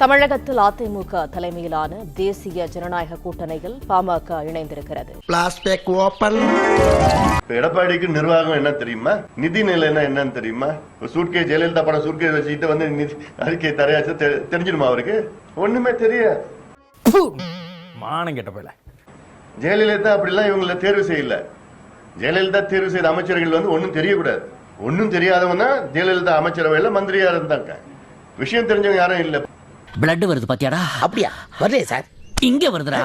தமிழகத்தில் அதிமுக தலைமையிலான தேசிய ஜனநாயக கூட்டணியில் பாமக இணைந்திருக்கிறது. எடப்பாடிக்கு நிர்வாகம் என்ன தெரியுமா, நிதி நிலைனா என்னன்னு தெரியுமா? சூட்கே ஜெயலலிதா படம் சூட்கே வச்சுக்கிட்டு வந்து அறிக்கை தரையாச்சு தெரிஞ்சிடுமா அவருக்கு? ஒண்ணுமே தெரியாது. மானம் கெட்ட போல ஜெயலலிதா அப்படிலாம் இவங்களை தேர்வு செய்யல. ஜெயலலிதா தேர்வு செய்த அமைச்சர்கள் வந்து ஒன்னும் தெரியக்கூடாது. ஒன்னும் தெரியாதவங்க தான் ஜெயலலிதா அமைச்சரவையில மந்திரியா இருந்தாங்க. விஷயம் தெரிஞ்சவங்க யாரும் இல்ல. பிளட் வருது பாத்தியாடா? அப்படியா? வரலையே சார். இங்க வருதுடா,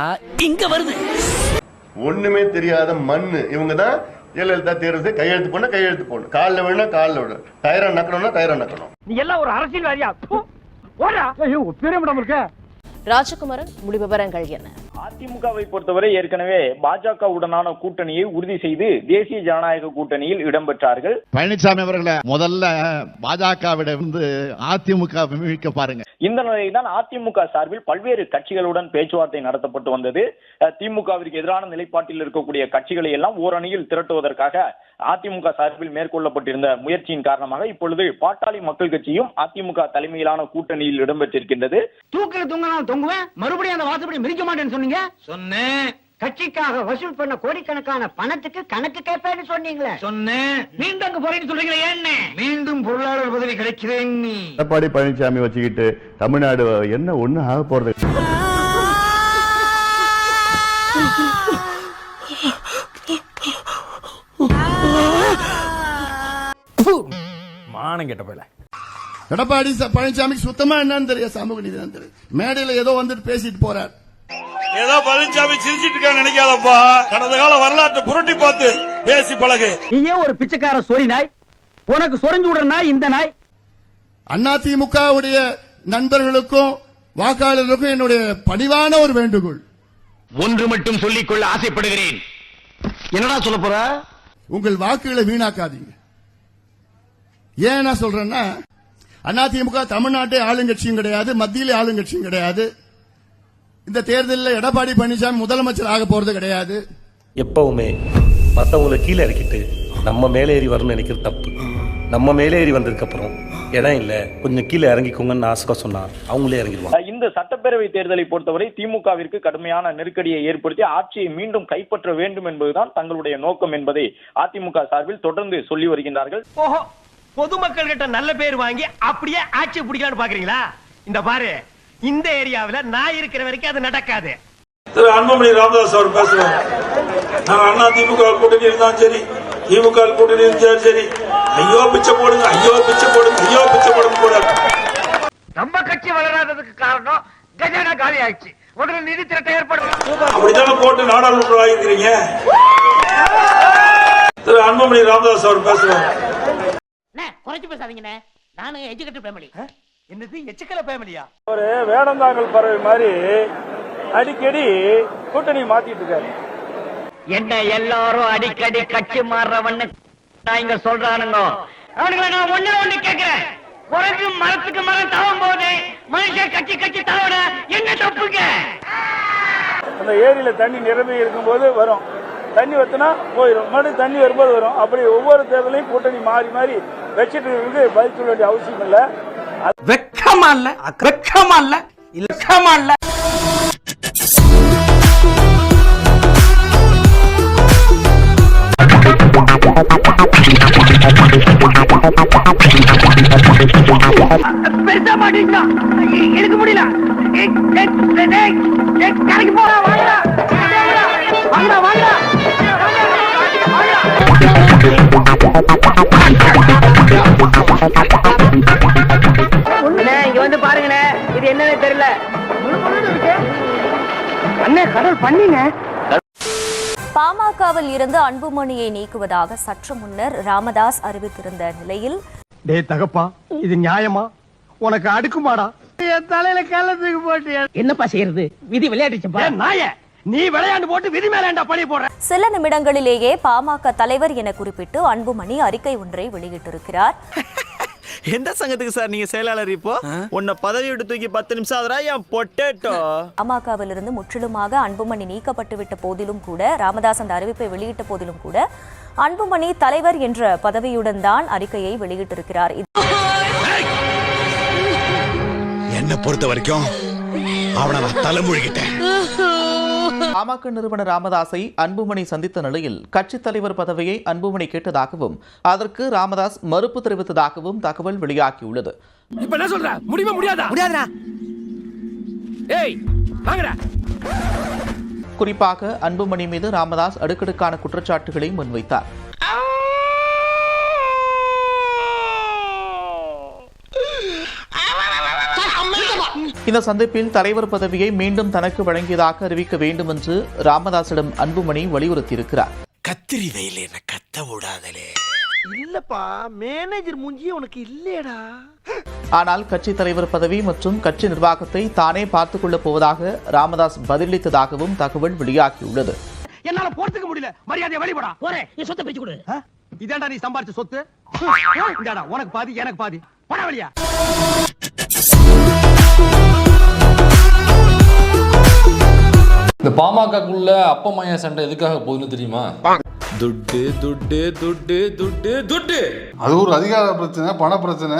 இங்க வருது. ஒண்ணுமே தெரியாத மண்ணு இவங்க தான் ஜெயலலிதா தேர்வு கையெழுத்து போன கையெழுத்து போடணும், காலில் விழணும் காலில் விடணும், டயரா நக்கணும்னா டயரா நக்கணும். நீ எல்லாம் ஒரு அரசியல்வாதியா? ஓடா ஐயோ பெரியமடம் இருக்க. ராஜகுமாரன், முழு விவரங்கள் என்ன? அதிமுகவை பொறுத்தவரை ஏற்கனவே பாஜகவுடனான கூட்டணியை உறுதி செய்து தேசிய ஜனநாயக கூட்டணியில் இடம்பெற்றார்கள். பழனிசாமி அவர்களை முதல்ல பாஜகவிடம் அதிமுக மீட்க பாருங்க. இந்த நிலையில்தான் அதிமுக சார்பில் பல்வேறு கட்சிகளுடன் பேச்சுவார்த்தை நடத்தப்பட்டு வந்தது. திமுகவிற்கு எதிரான நிலைப்பாட்டில் இருக்கக்கூடிய கட்சிகளை எல்லாம் ஓரணியில் திரட்டுவதற்காக அதிமுக சார்பில் மேற்கொள்ளப்பட்டிருந்த முயற்சியின் காரணமாக இப்பொழுது பாட்டாளி மக்கள் கட்சியும் அதிமுக தலைமையிலான கூட்டணியில் இடம்பெற்றிருக்கின்றது. தூக்கில தொங்கினாலும் தொங்குவேன், மறுபடியும் அந்த வாசப்படி மிதிக்க மாட்டேன்னு சொன்னீங்க. சொன்னேன். கட்சிக்காக வசூல் பண்ண கோடிக்கணக்கான பணத்துக்கு கணக்கு கேட்பேன்னு சொன்னீங்களே. சொன்னேன். மீண்டும் அங்க போறேன்னு சொல்றீங்களே, என்ன மீண்டும் பொருளாளர் பதவி கிடைக்கிறேன்? எடப்பாடி பழனிசாமி வச்சுக்கிட்டு தமிழ்நாடு என்ன ஒண்ணு ஆக போறது? மானம் கெட்ட போல எடப்பாடி பழனிசாமி சுத்தமா என்னன்னு தெரியும், சமூக நீதி தெரியும். மேடையில ஏதோ வந்துட்டு பேசிட்டு போறார். ஏதோ பழனிசாமி சிரிச்சிட்டு இருக்கான்னு நினைக்காதப்பா. கடந்த கால வரலாற்றை புரட்டி பார்த்து பேசி பழகு. நீயே ஒரு பிச்சைக்கார சொறி நாய், உனக்கு சொரிஞ்சு விடுற நாய் இந்த நாய். அதிமுகவுடைய நண்பர்களுக்கும் வாக்காளர்களுக்கும் என்னுடைய பணிவான ஒரு வேண்டுகோள். ஒன்று மட்டும் சொல்லிக்கொள்ள ஆசைப்படுகிறேன். என்னடா சொல்ல போற? உங்கள் வாக்குகளை வீணாக்காதீங்க. ஏன் நான் சொல்றேன்னா, அதிமுக தமிழ்நாட்டை ஆளுங்கட்சியும் கிடையாது, மத்தியிலே ஆளுங்கட்சியும் கிடையாது. இந்த தேர்தலில் எடப்பாடி பழனிசாமி முதலமைச்சர் ஆக போறது கிடையாது. எப்பவுமே மற்றவங்களை கீழே இறக்கிட்டு நம்ம மேலே ஏறி வரணும்னு நினைக்கிறது தப்பு. நம்ம மேலே ஏறி வந்ததுக்கு அப்புறம் இடம் இல்ல, கொஞ்சம் கீழே இறங்கிக்கோங்கன்னு ஆசை சொன்னா அவங்களே இறங்கிடுவாங்க. இந்த சட்டப்பேரவை தேர்தலை பொறுத்தவரை திமுகவிற்கு கடுமையான நெருக்கடியை ஏற்படுத்தி ஆட்சியை மீண்டும் கைப்பற்ற வேண்டும் என்பதுதான் தங்களுடைய நோக்கம் என்பதை அதிமுக சார்பில் தொடர்ந்து சொல்லி வருகின்றார்கள். ஓஹோ, பொதுமக்கள் கிட்ட நல்ல பேர் வாங்கி அப்படியே ஆட்சி பிடிக்கலாம்னு பாக்குறீங்களா? இந்த பாரு, இந்த ஏரியாவில் நான் இருக்கிற வரைக்கும் அது நடக்காது. திரு அன்புமணி ராமதாஸ் அவர் பேசுறாரு. அண்ணா திமுக கூட்டணி இருந்தாலும் சரி, திமுக கூட்டணி இருந்தாலும் சரி, ஐயோ பிச்சை போடுங்க, ஐயோ பிச்சை போடுங்க, ஐயோ பிச்சை போடுங்க கூட. நம்ம கட்சி வளராததுக்கு காரணம் கஜானா காலி ஆயிடுச்சு. உடனே நிதி திரட்ட ஏற்படும். அப்படித்தானே போட்டு நாடாளுமன்ற ஆகிக்கிறீங்க. திரு அன்புமணி ராமதாஸ் அவர் பேசுறாரு. குறைச்சு பேசாதீங்க, நானும் எஜுகேட்டட் ஃபேமிலி. என்னது எச்சுக்கல ஃபேமிலியா? ஒரு வேடந்தாங்கல் பறவை மாதிரி அடிக்கடி கூட்டணி மாத்திட்டு இருக்காரு. என்ன எல்லாரும் அடிக்கடி கட்சி மாறுறவன்னு இங்க சொல்றானுங்க. அவனுங்களை நான் ஒண்ணு கேட்கிறேன். குறைஞ்சு மரத்துக்கு மரம் தவம் போது மனுஷன் கட்சி தவற என்ன தப்புங்க? அந்த ஏரியில தண்ணி நிரம்பி இருக்கும்போது வரும், தண்ணி வத்தினா போயிடும், மறுபடியும் தண்ணி வரும்போது வரும். அப்படி ஒவ்வொரு தேர்தலையும் கூட்டணி மாறி மாறி வச்சுட்டு இருக்கு. பதில் சொல்ல வேண்டிய அவசியம் இல்ல. வெக்கமா இல்ல, வெக்கமா இல்ல, வெக்கமா இல்ல. பெருசா மாட்டீங்களா? எனக்கு முடியல. கரைக்கு போறா, வாங்கடா வாங்கடா வாங்கடா. இங்க வந்து பாருங்கண்ணே, இது என்னன்னு தெரியல. அண்ணே கடல் பண்ணிங்க. பாமகவில் இருந்து அன்புமணியை நீக்குவதாக சற்று முன்னர் ராமதாஸ் அறிவித்திருந்த நிலையில், டே தகப்பா, இது நியாயமா? உனக்கு அடுக்குமாடா? என் தலையில கள்ளத்துக்கு போட்டு என்னப்பா செய்யறது? விதி விளையாடுச்சப்பா. நாய, நீ விளையாண்டு போட்டு விதி மேல பழி போடுற. சில நிமிடங்களிலேயே பாமக தலைவர் என குறிப்பிட்டு அன்புமணி அறிக்கை ஒன்றை வெளியிட்டிருக்கிறார். எந்த சங்கத்துக்கு சார் நீங்க செயலாளர்? இப்போ உன்னை பதவி விட்டு தூக்கி 10 நிமிஷம் ஆகுறா என் பொட்டேட்டோ. பாமகவில் இருந்து முற்றிலுமாக அன்புமணி நீக்கப்பட்டு விட்ட போதிலும் கூட, ராமதாஸ் அந்த அறிவிப்பை வெளியிட்ட போதிலும் கூட, அன்புமணி தலைவர் என்ற பதவியுடன் தான் அறிக்கையை வெளியிட்டிருக்கிறார். என்ன பொறுத்த வரைக்கும் அவனை நான் தலைமொழிகிட்டேன். பாமக நிறுவனர் ராமதாஸை அன்புமணி சந்தித்த நிலையில் கட்சித் தலைவர் பதவியை அன்புமணி கேட்டதாகவும் அதற்கு ராமதாஸ் மறுப்பு தெரிவித்ததாகவும் தகவல் வெளியாகியுள்ளது. இப்ப என்ன சொல்ற? முடியுமா முடியாதா? முடியாதுடா. ஏய் வாங்கடா. குறிப்பாக அன்புமணி மீது ராமதாஸ் அடுக்கடுக்கான குற்றச்சாட்டுகளை முன்வைத்தார். இந்த சந்திப்பில் தலைவர் பதவியை மீண்டும் தனக்கு வழங்கியதாக அறிவிக்க வேண்டும் என்று ராமதாஸிடம் அன்புமணி வலியுறுத்தியிருக்கிறார். கத்திரி வெயில் என்ன கத்த விடாதலே. இல்லப்பா, மேனேஜர் மூஞ்சி உனக்கு இல்லையடா. ஆனால் கட்சி தலைவர் பதவி மற்றும் கட்சி நிர்வாகத்தை தானே பார்த்துக் கொள்ளப் போவதாக ராமதாஸ் பதிலளித்ததாகவும் தகவல் வெளியாகியுள்ளது. என்னால போறதுக்கு முடியல, மரியாதையை வெளிப்படா. போறேன், நீ சொத்தை பிரிச்சு கொடு. இதாண்டா நீ சம்பாரிச்ச சொத்து. இதாடா உனக்கு பாதி எனக்கு பாதி. போட வழியா. இந்த பாமகக்குள்ள அப்பமய சண்டை எதுக்காக போகுதுன்னு தெரியுமா? துட்டு துட்டு துட்டு துட்டு துட்டு. அது ஒரு அதிகார பிரச்சனை, பண பிரச்சனை,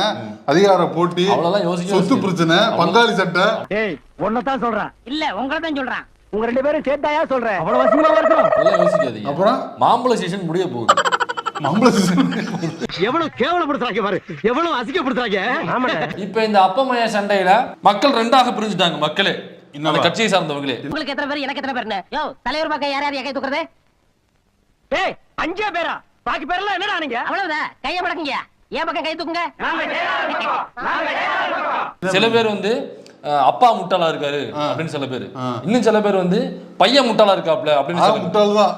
அதிகார போட்டி, அவ்வளவுதான் யோசிக்க. சொத்து பிரச்சனை, பங்காளி சட்டை. ஏய், ஒன்னதான் சொல்றேன். இல்ல உங்களை தான் சொல்றேன். உங்க ரெண்டு பேரும் சேர்த்தாயா சொல்றேன். அவ்வளவு வசமா இருக்கும். அதெல்லாம் யோசிக்காதீங்க. அப்புறம் மாம்பழ சீசன் முடிய போகுது. மாம்பழ சீசன் எவ்வளவு கேவலப்படுத்துறாங்க பாரு, எவ்வளவு அசிங்கப்படுத்துறாங்க. இப்ப இந்த அப்பமய சண்டையில மக்கள் ரெண்டாக பிரிஞ்சுட்டாங்க. மக்களே, இந்த கட்சியை சார்ந்தவங்களே. உங்களுக்கு எத்தனை பேர், எனக்கு எத்தனை பேர்? யோ, தலைவர் பக்கம் யார் யார் கை தூக்குறது? ஏய், 5 பேரா? பாக்கி பேரெல்லாம் என்னடா நீங்க? அவ்வளவுதான், கையை மடக்குங்க. ஏன் பக்கம் கை தூக்குங்க. சில பேர் வந்து அப்பா முட்டாளா இருக்காரு அப்படின்னு சில பேர், இன்னும் சில பேர் வந்து பையன் முட்டாளா இருக்காப்ல அப்படின்னு முட்டாள் தான்.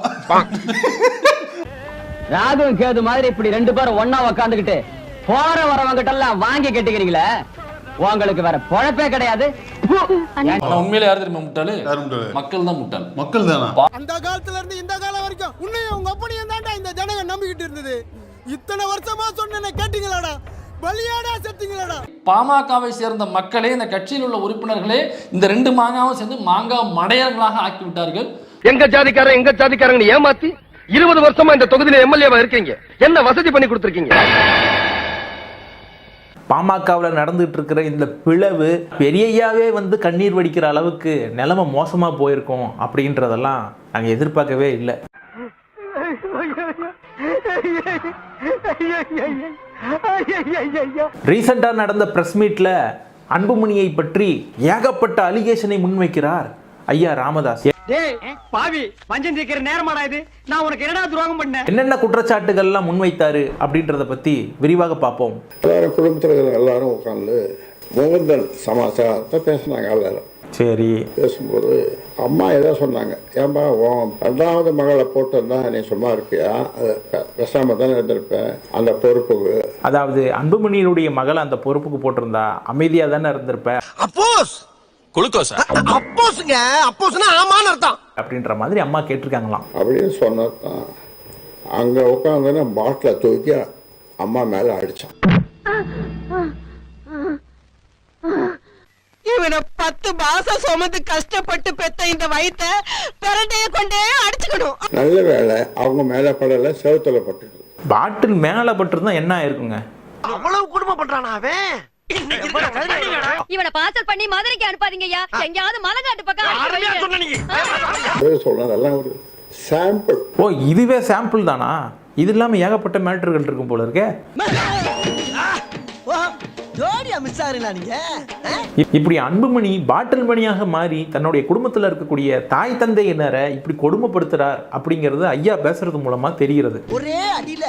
ராகு கேது மாதிரி இப்படி ரெண்டு பேரும் ஒன்னா உக்காந்துக்கிட்டு போற வரவங்கிட்ட எல்லாம் வாங்கி கட்டிக்கிறீங்களே, உங்களுக்கு வேற பொழப்பே கிடையாது. உண்மையில யாரு தெரியுமா முட்டாளு? மக்கள் தான் முட்டாள். மக்கள் தானா? அந்த காலத்துல இருந்து இந்த காலம் வரைக்கும் உன்னையும் உங்க அப்பனையும் தாண்டா இந்த ஜனங்க நம்பிக்கிட்டு இருந்தது. இத்தனை வருஷமா சொன்ன கேட்டீங்களாடா? பலியாடா செத்தீங்களாடா? பாமகவை சேர்ந்த மக்களே, இந்த கட்சியில் உள்ள உறுப்பினர்களே இந்த ரெண்டு மாங்காவும் சேர்ந்து மாங்காய் மடையர்களாக ஆக்கி விட்டார்கள். எங்க ஜாதிக்காரங்க ஏமாத்தி 20 வருஷமா இந்த தொகுதியில எம்எல்ஏவா இருக்கீங்க. என்ன வசதி பண்ணி கொடுத்துருக்கீங்க? பாமகவில் நடந்துட்டு இருக்கிற இந்த பிளவு பெரியையாவே வந்து கண்ணீர் வடிக்கிற அளவுக்கு நிலைமை மோசமா போயிருக்கும் அப்படின்றதெல்லாம் நாங்கள் எதிர்பார்க்கவே இல்லை. ரீசெண்டா நடந்த பிரஸ் மீட்ல அன்புமணியை பற்றி ஏகப்பட்ட அலிகேஷனை முன்வைக்கிறார் ஐயா ராமதாஸ். பாவி, பஞ்சம் தீக்கிற நேரமாடா இது? நான் உனக்கு என்னடா துரோகம் பண்ணேன்? என்னென்ன குற்றச்சாட்டுகள்லாம் முன்வைத்தாரு அப்படின்றத பத்தி விரிவாக பார்ப்போம். குடும்பத்தில் எல்லாரும் உட்காந்து முகந்தல் சமாச்சாரத்தை பேசினாங்க. எல்லாரும் சரி பேசும்போது அம்மா ஏதோ சொன்னாங்க, ஏன்பா உன் 2வது மகளை போட்டிருந்தா நீ சும்மா இருப்பியா? பேசாம தானே இருந்திருப்பேன் அந்த பொறுப்புக்கு. அதாவது அன்புமணியினுடைய மகளை அந்த பொறுப்புக்கு போட்டிருந்தா அமைதியா தானே இருந்திருப்பேன். அப்படின்ற மாதிரி அம்மா கேட்டிருக்காங்களாம். அப்படின்னு சொன்னதான் அங்க உட்காந்து பாட்டில தூக்கி அம்மா மேல அடிச்சான். இவனை 10 மாசம் சுமந்து கஷ்டப்பட்டு பெத்த இந்த வயித்தை பிரண்டைய கொண்டே அடிச்சுக்கணும். நல்ல வேலை அவங்க மேல படல, செவுத்துல பட்டுது. பாட்டில் மேல பட்டிருந்தா என்ன ஆயிருக்குங்க? அவ்வளவு குடும்பம் பண்றானா அவன்? இவனை பார்சல் பண்ணி மதுரைக்கு அனுப்பாதீங்கய்யா. எங்கயாவது மலங்காட்டு பக்கம் சொல்றேன் ஒரு சாம்பிள். ஓ, இதுவே சாம்பிள் தானா? இது இல்லாம ஏகப்பட்ட மேட்டர்கள் இருக்கும் போல இருக்கே. இப்படி அன்புமணி பாட்டில் மணியாக மாறி தன்னுடைய குடும்பத்தில் இருக்கக்கூடிய தாய் தந்தையினரை இப்படி கொடுமைப்படுத்துறார் அப்படிங்கிறது ஐயா பேசுறது மூலமா தெரிகிறது. ஒரே அடியில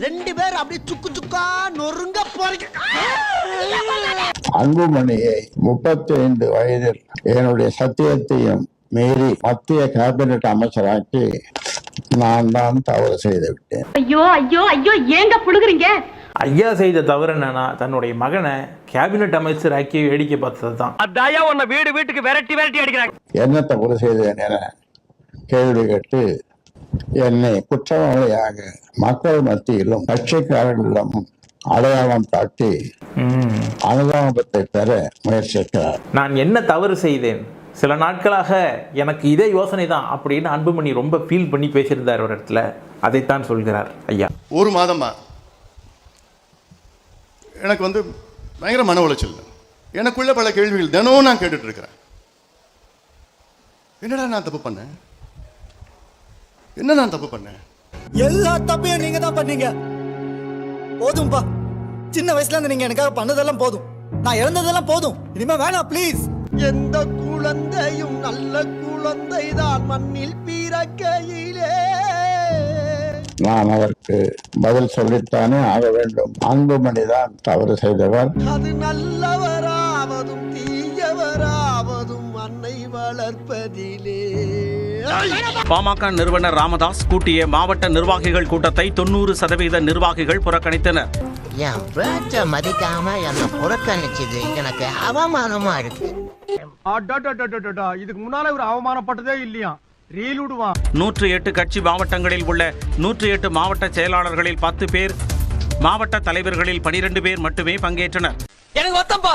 2 பேர் அப்படியே சுக்கு சுக்கா நொறுங்க போறீங்க. அன்புமணியை 35 வயதில் என்னுடைய சத்தியத்தையும் மீறி மத்திய கேபினட் அமைச்சராக்கி நான் தான் தவறு செய்து விட்டேன். ஐயோ ஐயோ ஐயோ, ஏங்க புழுகுறீங்க? ஐயா செய்த தவறு என்னன்னா தன்னுடைய மகனை கேபினட் அமைச்சர் ஆக்கி வேடிக்கை பார்த்தது தான். அதாயா உன்னை வீட்டுக்கு விரட்டி அடிக்கிறாங்க. என்ன தவறு செய்தேன் என கேள்வி கேட்டு என்னை குற்றவாளியாக மக்கள் மத்தியிலும் கட்சிக்காரர்களிடமும் அடையாளம் காட்டி அனுதாபத்தை பெற முயற்சிக்கிறார். நான் என்ன தவறு செய்தேன், சில நாட்களாக எனக்கு இதே யோசனை தான் அப்படின்னு அன்புமணி ரொம்ப ஃபீல் பண்ணி பேசியிருந்தார் ஒரு இடத்துல. அதைத்தான் சொல்கிறார் ஐயா. ஒரு மாதமா எனக்கு வந்து பயங்கர மன உளைச்சல். எனக்குள்ள பல கேள்விகள் தினமும் நான் கேட்டுட்டு இருக்கிறேன். என்னடா நான் தப்பு பண்ணேன்? என்ன நான் தப்பு பண்ணேன்? எல்லா தப்பையும் நீங்க தான் பண்ணீங்க. போதும்பா, சின்ன வயசுல இருந்து நீங்க எனக்காக பண்ணதெல்லாம் போதும். நான் இறந்ததெல்லாம் போதும். இனிமே வேணாம் ப்ளீஸ். எந்த குழந்தையும் நல்ல குழந்தைதான் மண்ணில் பிறக்கையிலே. நான் அதற்கு பதில் சொல்லித்தானே ஆக வேண்டும். அன்புமணி தான் தவறு செய்தவர். அது நல்லவராவதும் தீயவராவதும் அன்னை வளர்ப்பதிலே. பாமக நிறுவனர் ராமதாஸ் கூட்டிய மாவட்ட நிர்வாகிகள் கூட்டத்தை 90% நிர்வாகிகள் புறக்கணித்தனர். என் பேச்ச மதிக்காம என்ன புறக்கணிச்சது எனக்கு அவமானமா இருக்கு. இதுக்கு முன்னால ஒரு அவமானப்பட்டதே இல்லையா? ரீல் விடுவான். 108 கட்சி மாவட்டங்களில் உள்ள 108 மாவட்ட செயலாளர்களில் 10 பேர், மாவட்ட தலைவர்களில் 12 பேர் மட்டுமே பங்கேற்றனர். எனக்கு வருத்தம்ப்பா,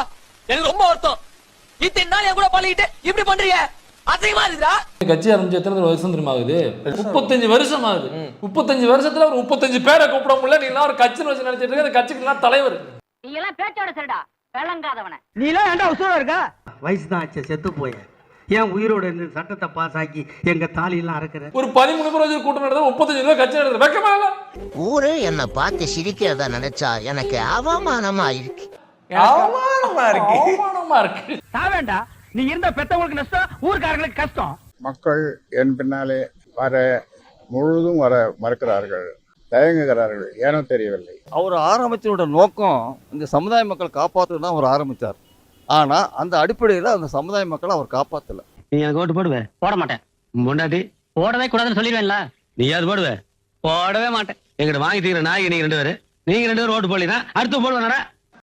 எனக்கு ரொம்ப வருத்தம். இத்தனை நாள் என் கூட பழகிட்டு இப்படி பண்றீங்க, அசிங்கமா இருக்குடா. கட்சி ஆரம்பிச்சு எத்தனை வருஷம் தெரியுமா ஆகுது? 35 வருஷம் ஆகுது. 35 வருஷத்துல ஒரு 35 பேரை கூப்பிட முடியல. நீ எல்லாம் ஒரு கட்சி வச்சு நினைச்சிட்டு இருக்க. அந்த கட்சிக்கு எல்லாம் தலைவர் நீ எல்லாம் பேச்சோட சரிடா, விளங்காதவன. நீ எல்லாம் ஏன்டா உசுரா இருக்கா? வயசு தான் ஆச்சு, செத்து போய. ஏன் உயிரோட இருந்து சட்டத்தை பாஸ் ஆக்கி எங்க தாலி எல்லாம் அறுக்கிற? ஒரு 13 பேர் கூட்டம் நடந்தா 35 பேர் கட்சி நடந்தது. வெக்கமா இல்ல? ஊரே என்ன பார்த்து சிரிக்கிறதா நினைச்சா எனக்கு அவமானமா இருக்கு. அவமானமா இருக்கு. அவமானமா இருக்கு. சாவேண்டா, நீ இருந்த பெத்தவங்களுக்கு நஷ்டம், ஊர்க்காரங்களுக்கு கஷ்டம். மக்கள் என் பின்னாலே வர முழுதும் வர மறுக்கிறார்கள், தயங்குகிறார்கள். ஏனோ தெரியவில்லை. அவர் ஆரம்பிச்சோட நோக்கம் இந்த சமுதாய மக்கள் காப்பாற்று தான் அவர் ஆரம்பிச்சார். ஆனா அந்த அடிப்படையில் அந்த சமுதாய மக்களை அவர் காப்பாத்தல. நீ எனக்கு ஓட்டு போடுவே? போட மாட்டேன். முன்னாடி போடவே கூடாதுன்னு சொல்லிடுவேன்ல. நீ அது போடுவே? போடவே மாட்டேன். எங்கிட்ட வாங்கி தீர நாய் நீங்க 2 பேரு, நீங்க 2 பேரும் ஓட்டு போடலாம். அடுத்து போடுவேன்.